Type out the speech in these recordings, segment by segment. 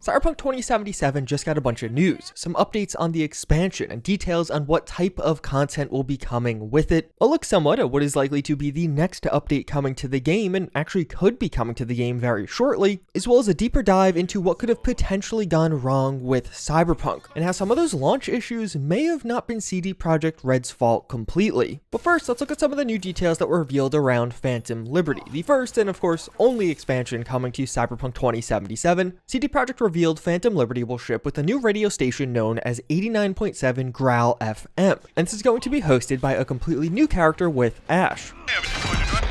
Cyberpunk 2077 just got a bunch of news, some updates on the expansion, and details on what type of content will be coming with it. A look somewhat at what is likely to be the next update coming to the game, and actually could be coming to the game very shortly, as well as a deeper dive into what could have potentially gone wrong with Cyberpunk, and how some of those launch issues may have not been CD Projekt Red's fault completely. But first, let's look at some of the new details that were revealed around Phantom Liberty, the first and of course only expansion coming to Cyberpunk 2077. CD Projekt revealed Phantom Liberty will ship with a new radio station known as 89.7 Growl FM, and this is going to be hosted by a completely new character with Ash.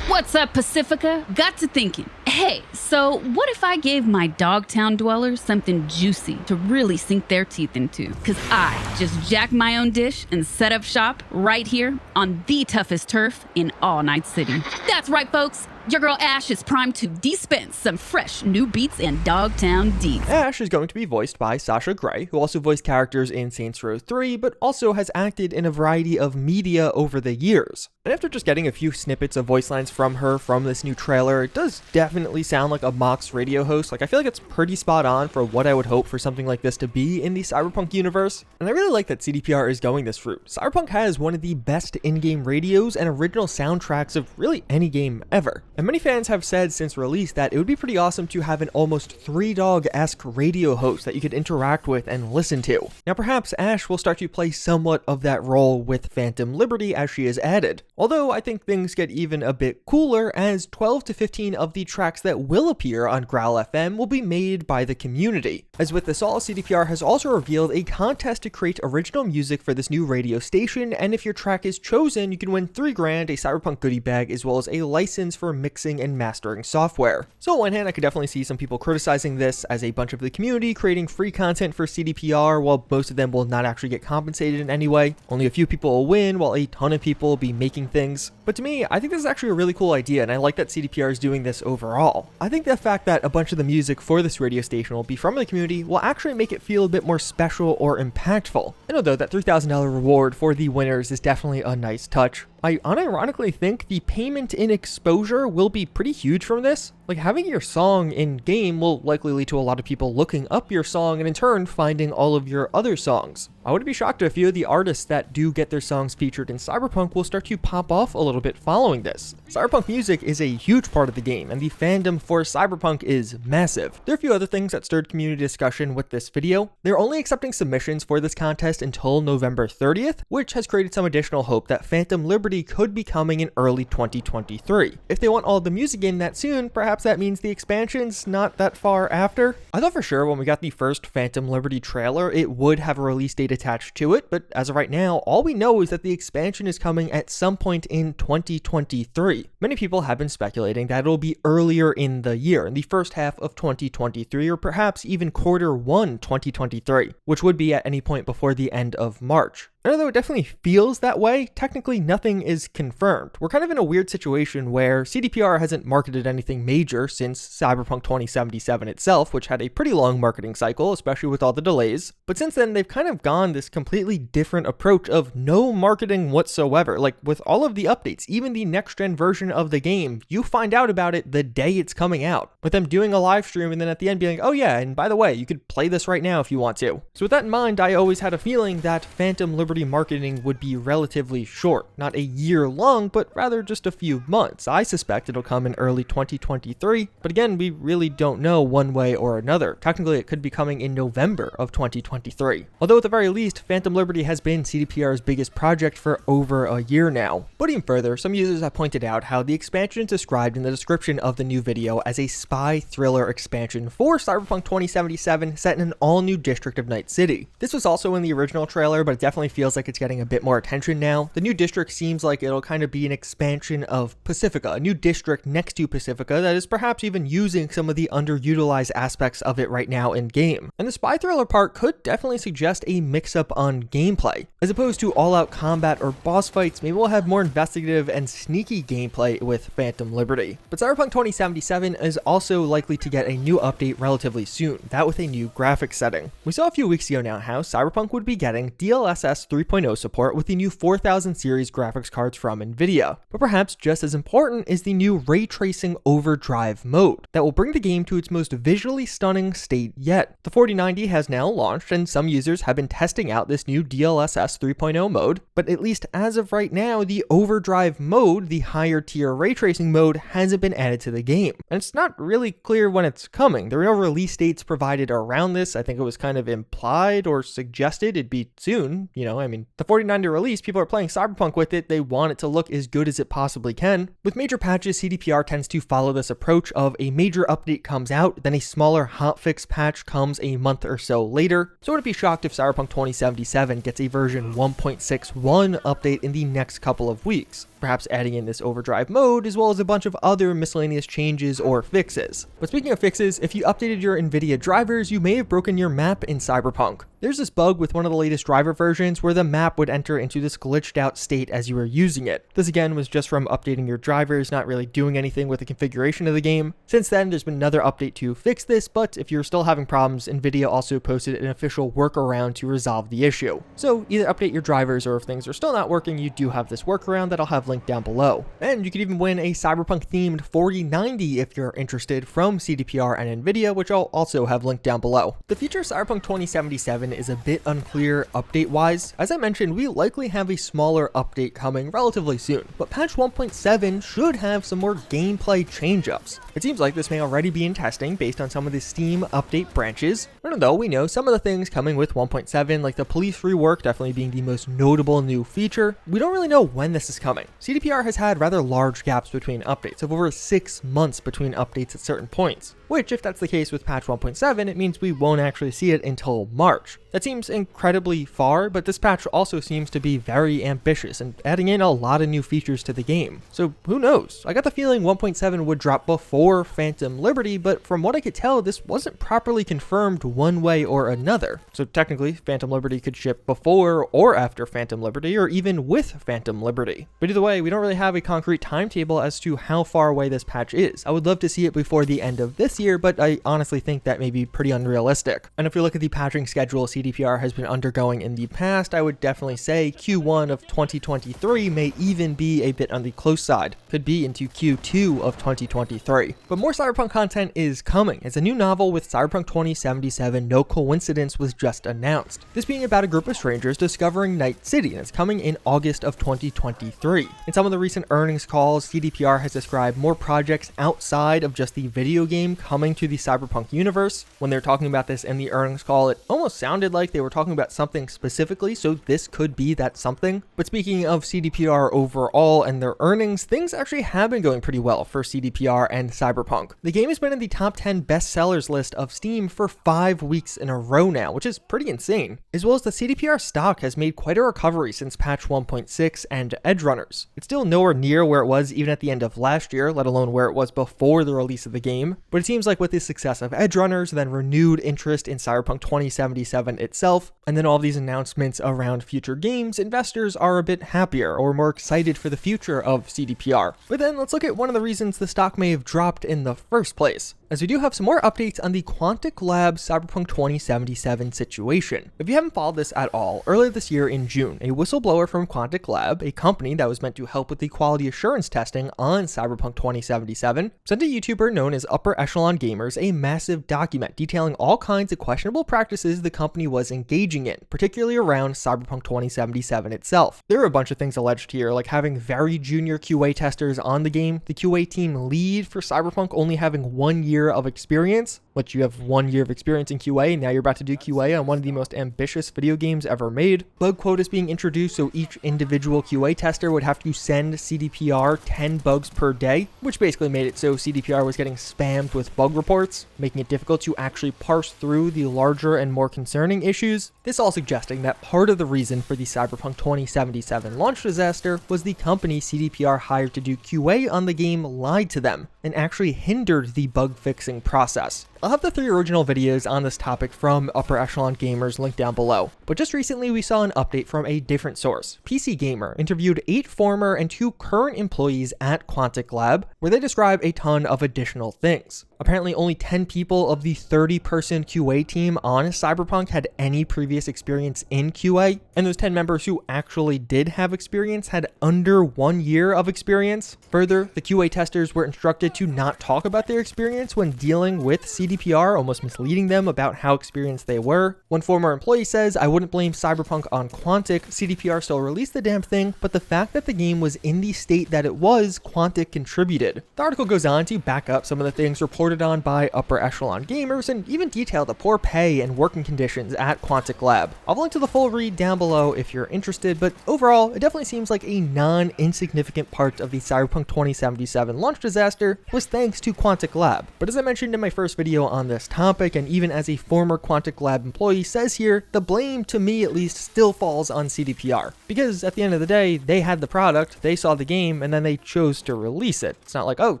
What's up, Pacifica? Got to thinking. Hey, so what if I gave my Dogtown dwellers something juicy to really sink their teeth into? Cause I just jacked my own dish and set up shop right here on the toughest turf in All Night City. That's right, folks. Your girl Ash is primed to dispense some fresh new beats and Dogtown deeds. Ash is going to be voiced by Sasha Grey, who also voiced characters in Saints Row 3, but also has acted in a variety of media over the years. And after just getting a few snippets of voice lines from her from this new trailer, it does definitely sound like a Mox radio host. Like, I feel like it's pretty spot on for what I would hope for something like this to be in the Cyberpunk universe. And I really like that CDPR is going this route. Cyberpunk has one of the best in-game radios and original soundtracks of really any game ever. And many fans have said since release that it would be pretty awesome to have an almost Three Dog-esque radio host that you could interact with and listen to. Now perhaps Ash will start to play somewhat of that role with Phantom Liberty as she is added. Although I think things get even a bit cooler, as 12 to 15 of the tracks that will appear on Growl FM will be made by the community. As with this all, CDPR has also revealed a contest to create original music for this new radio station, and if your track is chosen, you can win $3 grand, a Cyberpunk goodie bag, as well as a license for mixing and mastering software. So on one hand, I could definitely see some people criticizing this as a bunch of the community creating free content for CDPR, while most of them will not actually get compensated in any way. Only a few people will win, while a ton of people will be making things. But to me, I think this is actually a really cool idea, and I like that CDPR is doing this overall. I think the fact that a bunch of the music for this radio station will be from the community will actually make it feel a bit more special or impactful. I know though that $3,000 reward for the winners is definitely a nice touch. I unironically think the payment in exposure will be pretty huge from this. Like, having your song in game will likely lead to a lot of people looking up your song and in turn finding all of your other songs. I wouldn't be shocked if a few of the artists that do get their songs featured in Cyberpunk will start to pop off a little bit following this. Cyberpunk music is a huge part of the game, and the fandom for Cyberpunk is massive. There are a few other things that stirred community discussion with this video. They're only accepting submissions for this contest until November 30th, which has created some additional hope that Phantom Liberty could be coming in early 2023. If they want all the music in that soon, perhaps that means the expansion's not that far after. I thought for sure when we got the first Phantom Liberty trailer, it would have a release date attached to it, but as of right now, all we know is that the expansion is coming at some point in 2023. Many people have been speculating that it'll be earlier in the year, in the first half of 2023, or perhaps even Q1 2023, which would be at any point before the end of March. And although it definitely feels that way, technically nothing is confirmed. We're kind of in a weird situation where CDPR hasn't marketed anything major since Cyberpunk 2077 itself, which had a pretty long marketing cycle, especially with all the delays. But since then, they've kind of gone this completely different approach of no marketing whatsoever. Like, with all of the updates, even the next-gen version of the game, you find out about it the day it's coming out. With them doing a live stream and then at the end being like, oh yeah, and by the way, you could play this right now if you want to. So with that in mind, I always had a feeling that Phantom Liberty marketing would be relatively short, not a year long, but rather just a few months. I suspect it'll come in early 2023, but again, we really don't know one way or another. Technically, it could be coming in November of 2023. Although at the very least, Phantom Liberty has been CDPR's biggest project for over a year now. But even further, some users have pointed out how the expansion is described in the description of the new video as a spy thriller expansion for Cyberpunk 2077 set in an all-new district of Night City. This was also in the original trailer, but it definitely feels like it's getting a bit more attention now. The new district seems like it'll kind of be an expansion of Pacifica, a new district next to Pacifica that is perhaps even using some of the underutilized aspects of it right now in game. And the spy thriller part could definitely suggest a mix-up on gameplay. As opposed to all-out combat or boss fights, maybe we'll have more investigative and sneaky gameplay with Phantom Liberty. But Cyberpunk 2077 is also likely to get a new update relatively soon, that with a new graphics setting. We saw a few weeks ago now how Cyberpunk would be getting DLSS DLSS 3.0 support with the new 4000 series graphics cards from Nvidia. But perhaps just as important is the new ray tracing overdrive mode that will bring the game to its most visually stunning state yet. The 4090 has now launched, and some users have been testing out this new DLSS 3.0 mode, but at least as of right now, the overdrive mode, the higher tier ray tracing mode, hasn't been added to the game. And it's not really clear when it's coming. There are no release dates provided around this. I think it was kind of implied or suggested it'd be soon. The 4090 release, people are playing Cyberpunk with it. They want it to look as good as it possibly can. With major patches, CDPR tends to follow this approach of a major update comes out, then a smaller hotfix patch comes a month or so later. So I wouldn't be shocked if Cyberpunk 2077 gets a version 1.61 update in the next couple of weeks, perhaps adding in this overdrive mode as well as a bunch of other miscellaneous changes or fixes. But speaking of fixes, if you updated your Nvidia drivers, you may have broken your map in Cyberpunk. There's this bug with one of the latest driver versions where the map would enter into this glitched out state as you were using it. This again was just from updating your drivers, not really doing anything with the configuration of the game. Since then, there's been another update to fix this, but if you're still having problems, Nvidia also posted an official workaround to resolve the issue. So either update your drivers, or if things are still not working, you do have this workaround that I'll have linked down below. And you could even win a Cyberpunk themed 4090 if you're interested from CDPR and Nvidia, which I'll also have linked down below. The future of Cyberpunk 2077 is a bit unclear update-wise. As I mentioned, we likely have a smaller update coming relatively soon, but patch 1.7 should have some more gameplay change-ups. It seems like this may already be in testing based on some of the Steam update branches. And though we know some of the things coming with 1.7, like the police rework definitely being the most notable new feature, we don't really know when this is coming. CDPR has had rather large gaps between updates of over 6 months between updates at certain points, which if that's the case with patch 1.7, it means we won't actually see it until March. That seems incredibly far, but this patch also seems to be very ambitious and adding in a lot of new features to the game. So who knows? I got the feeling 1.7 would drop before Phantom Liberty, but from what I could tell, this wasn't properly confirmed one way or another. So technically, Phantom Liberty could ship before or after Phantom Liberty, or even with Phantom Liberty. But either way, we don't really have a concrete timetable as to how far away this patch is. I would love to see it before the end of this year, but I honestly think that may be pretty unrealistic. And if we look at the patching schedule CDPR has been undergoing in the past, I would definitely say Q1 of 2023 may even be a bit on the close side. Could be into Q2 of 2023. But more Cyberpunk content is coming, as a new novel with Cyberpunk 2077 No Coincidence was just announced. This being about a group of strangers discovering Night City, and it's coming in August of 2023. In some of the recent earnings calls, CDPR has described more projects outside of just the video game coming to the Cyberpunk universe. When they were talking about this in the earnings call, it almost sounded like they were talking about something specifically, so this could be that something. But speaking of CDPR overall and their earnings, things actually have been going pretty well for CDPR and Cyberpunk. The game has been in the top 10 bestsellers list of Steam for 5 weeks in a row now, which is pretty insane. As well as the CDPR stock has made quite a recovery since patch 1.6 and Edgerunners. It's still nowhere near where it was even at the end of last year, let alone where it was before the release of the game, but it seems like with the success of Edgerunners, then renewed interest in Cyberpunk 2077 itself, and then all these announcements around future games, investors are a bit happier or more excited for the future of CDPR. But then let's look at one of the reasons the stock may have dropped in the first place, as we do have some more updates on the Quantic Lab Cyberpunk 2077 situation. If you haven't followed this at all, earlier this year in June, a whistleblower from Quantic Lab, a company that was meant to help with the quality assurance testing on Cyberpunk 2077, sent a YouTuber known as Upper Echelon Gamers a massive document detailing all kinds of questionable practices the company was engaging in, particularly around Cyberpunk 2077 itself. There are a bunch of things alleged here, like having very junior QA testers on the game, the QA team lead for Cyberpunk only having 1 year of experience, which you have 1 year of experience in QA, and now you're about to do QA on one of the most ambitious video games ever made. Bug quotas being introduced, so each individual QA tester would have to send CDPR 10 bugs per day, which basically made it so CDPR was getting spammed with bug reports, making it difficult to actually parse through the larger and more concerning issues. This all suggesting that part of the reason for the Cyberpunk 2077 launch disaster was the company CDPR hired to do QA on the game lied to them and actually hindered the bug fixing process. I'll have the 3 original videos on this topic from Upper Echelon Gamers linked down below, but just recently we saw an update from a different source. PC Gamer interviewed 8 former and 2 current employees at Quantic Lab, where they describe a ton of additional things. Apparently only 10 people of the 30-person QA team on Cyberpunk had any previous experience in QA, and those 10 members who actually did have experience had under 1 year of experience. Further, the QA testers were instructed to not talk about their experience when dealing with CDPR, almost misleading them about how experienced they were. One former employee says, "I wouldn't blame Cyberpunk on Quantic. CDPR still released the damn thing, but the fact that the game was in the state that it was, Quantic contributed." The article goes on to back up some of the things reported on by upper echelon gamers and even detail the poor pay and working conditions at Quantic Lab. I'll link to the full read down below if you're interested, but overall, it definitely seems like a non-insignificant part of the Cyberpunk 2077 launch disaster was thanks to Quantic Lab. But as I mentioned in my first video on this topic, and even as a former Quantic Lab employee says here, the blame, to me at least, still falls on CDPR. Because at the end of the day, they had the product, they saw the game, and then they chose to release it. It's not like, oh,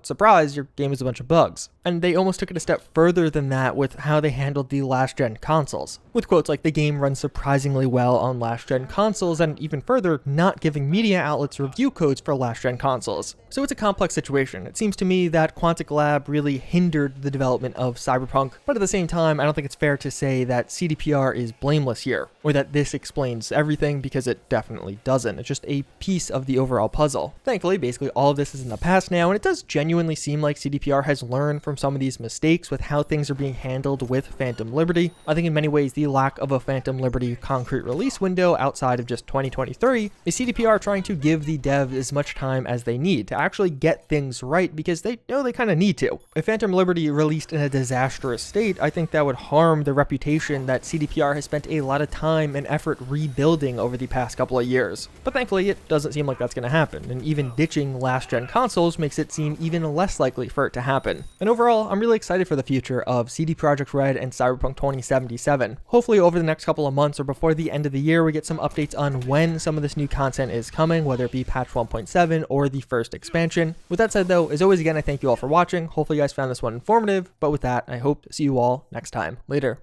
surprise, your game is a bunch of bugs. And they almost took it a step further than that with how they handled the last-gen consoles, with quotes like the game runs surprisingly well on last-gen consoles, and even further, not giving media outlets review codes for last-gen consoles. So it's a complex situation. It seems to me that Quantic Lab really hindered the development of Cyberpunk, but at the same time, I don't think it's fair to say that CDPR is blameless here, or that this explains everything, because it definitely doesn't. It's just a piece of the overall puzzle. Thankfully, basically all of this is in the past now, and it does genuinely seem like CDPR has learned from some of these mistakes with how things are being handled with Phantom Liberty. I think in many ways the lack of a Phantom Liberty concrete release window outside of just 2023 is CDPR trying to give the devs as much time as they need to actually get things right, because they know they kind of need to. If Phantom Liberty released in a disastrous state, I think that would harm the reputation that CDPR has spent a lot of time and effort rebuilding over the past couple of years. But thankfully it doesn't seem like that's going to happen, and even ditching last-gen consoles makes it seem even less likely for it to happen. And overall, I'm really excited for the future of CD Projekt Red and Cyberpunk 2077. Hopefully over the next couple of months or before the end of the year, we get some updates on when some of this new content is coming, whether it be patch 1.7 or the first expansion. With that said though, as always again, I thank you all for watching. Hopefully you guys found this one informative, but with that, I hope to see you all next time. Later.